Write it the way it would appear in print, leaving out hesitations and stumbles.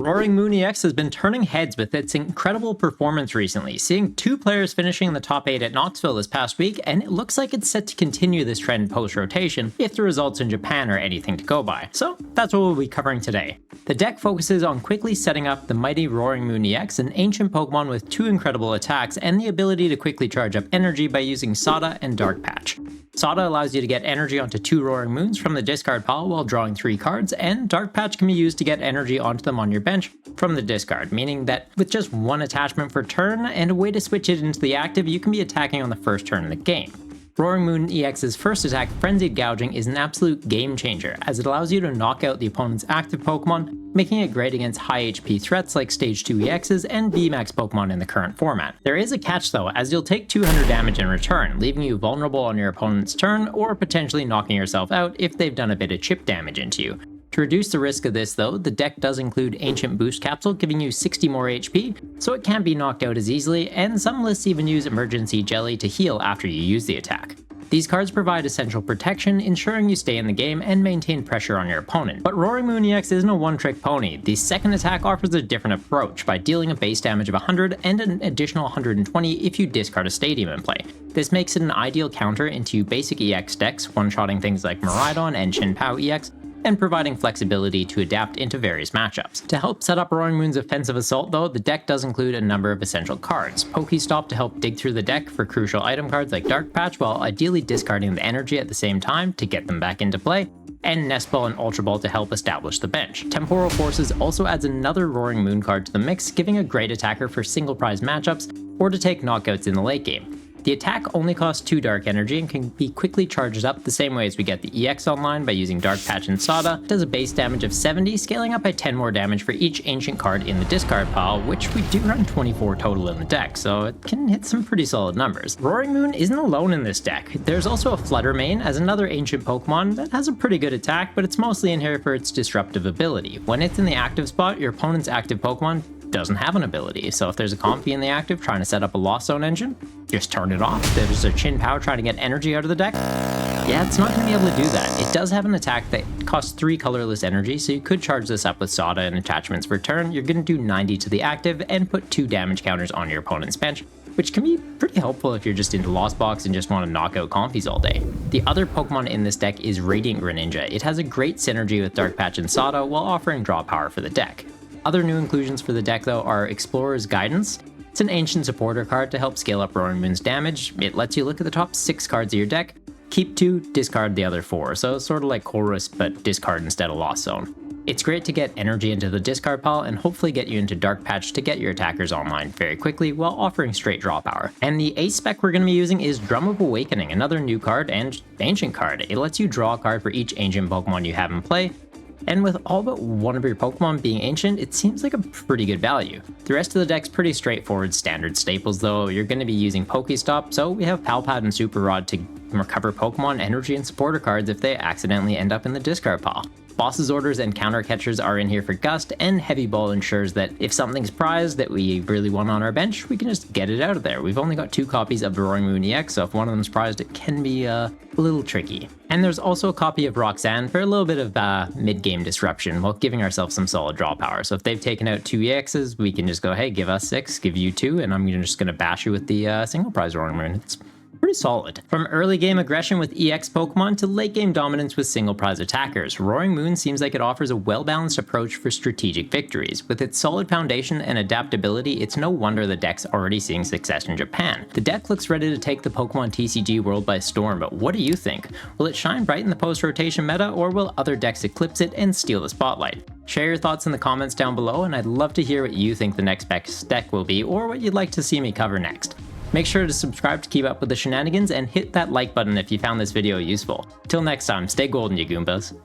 Roaring Moon EX has been turning heads with its incredible performance recently, seeing 2 players finishing in the top 8 at Knoxville this past week, and it looks like it's set to continue this trend post-rotation if the results in Japan are anything to go by. So that's what we'll be covering today. The deck focuses on quickly setting up the mighty Roaring Moon EX, an ancient Pokemon with 2 incredible attacks and the ability to quickly charge up energy by using Sada and Dark Patch. Sada allows you to get energy onto 2 Roaring Moons from the discard pile while drawing 3 cards, and Dark Patch can be used to get energy onto them on your bench from the discard, meaning that with just 1 attachment per turn and a way to switch it into the active, you can be attacking on the first turn of the game. Roaring Moon EX's first attack, Frenzied Gouging, is an absolute game changer, as it allows you to knock out the opponent's active Pokemon, making it great against high HP threats like Stage 2 EXs and VMAX Pokemon in the current format. There is a catch though, as you'll take 200 damage in return, leaving you vulnerable on your opponent's turn or potentially knocking yourself out if they've done a bit of chip damage into you. To reduce the risk of this though, the deck does include Ancient Boost Capsule, giving you 60 more HP, so it can't be knocked out as easily, and some lists even use Emergency Jelly to heal after you use the attack. These cards provide essential protection, ensuring you stay in the game and maintain pressure on your opponent. But Roaring Moon EX isn't a one-trick pony. The second attack offers a different approach by dealing a base damage of 100 and an additional 120 if you discard a Stadium in play. This makes it an ideal counter into basic EX decks, one-shotting things like Miraidon and Chien-Pao EX, and providing flexibility to adapt into various matchups. To help set up Roaring Moon's offensive assault though, the deck does include a number of essential cards. Pokestop to help dig through the deck for crucial item cards like Dark Patch while ideally discarding the energy at the same time to get them back into play, and Nest Ball and Ultra Ball to help establish the bench. Temporal Forces also adds another Roaring Moon card to the mix, giving a great attacker for single prize matchups or to take knockouts in the late game. The attack only costs 2 Dark Energy and can be quickly charged up the same way as we get the EX online by using Dark Patch and Sada. It does a base damage of 70, scaling up by 10 more damage for each ancient card in the discard pile, which we do run 24 total in the deck, so it can hit some pretty solid numbers. Roaring Moon isn't alone in this deck. There's also a Flutter Mane as another ancient Pokemon that has a pretty good attack, but it's mostly in here for its disruptive ability. When it's in the active spot, your opponent's active Pokemon doesn't have an ability, so if there's a Comfey in the active trying to set up a Lost Zone engine, just turn it off. If there's a Chien-Pao trying to get energy out of the deck, yeah, it's not going to be able to do that. It does have an attack that costs 3 colorless energy, so you could charge this up with Sada and attachments per turn. You're going to do 90 to the active and put 2 damage counters on your opponent's bench, which can be pretty helpful if you're just into Lost Box and just want to knock out Comfeys all day. The other Pokemon in this deck is Radiant Greninja. It has a great synergy with Dark Patch and Sada while offering draw power for the deck. Other new inclusions for the deck though are Explorer's Guidance. It's an ancient supporter card to help scale up Roaring Moon's damage. It lets you look at the top 6 cards of your deck, keep 2, discard the other 4, so it's sort of like Chorus but discard instead of Lost Zone. It's great to get energy into the discard pile and hopefully get you into Dark Patch to get your attackers online very quickly while offering straight draw power. And the ace spec we're going to be using is Drum of Awakening, another new card and ancient card. It lets you draw a card for each ancient Pokemon you have in play, and with all but one of your Pokemon being ancient, it seems like a pretty good value. The rest of the deck's pretty straightforward standard staples though. You're going to be using Pokestop, so we have Palpad and Super Rod to recover Pokemon energy and supporter cards if they accidentally end up in the discard pile. Boss's Orders and Counter Catchers are in here for Gust, and Heavy Ball ensures that if something's prized that we really want on our bench, we can just get it out of there. We've only got 2 copies of the Roaring Moon EX, so if one of them's prized, it can be a little tricky. And there's also a copy of Roxanne for a little bit of mid-game disruption while giving ourselves some solid draw power. So if they've taken out 2 EXs, we can just go, hey, give us 6, give you 2, and I'm just going to bash you with the single prize Roaring Moon. It's pretty solid. From early game aggression with EX Pokemon to late game dominance with single prize attackers, Roaring Moon seems like it offers a well-balanced approach for strategic victories. With its solid foundation and adaptability, it's no wonder the deck's already seeing success in Japan. The deck looks ready to take the Pokemon TCG world by storm, but what do you think? Will it shine bright in the post-rotation meta, or will other decks eclipse it and steal the spotlight? Share your thoughts in the comments down below, and I'd love to hear what you think the next best deck will be, or what you'd like to see me cover next. Make sure to subscribe to keep up with the shenanigans and hit that like button if you found this video useful. Till next time, stay golden, you Goombas.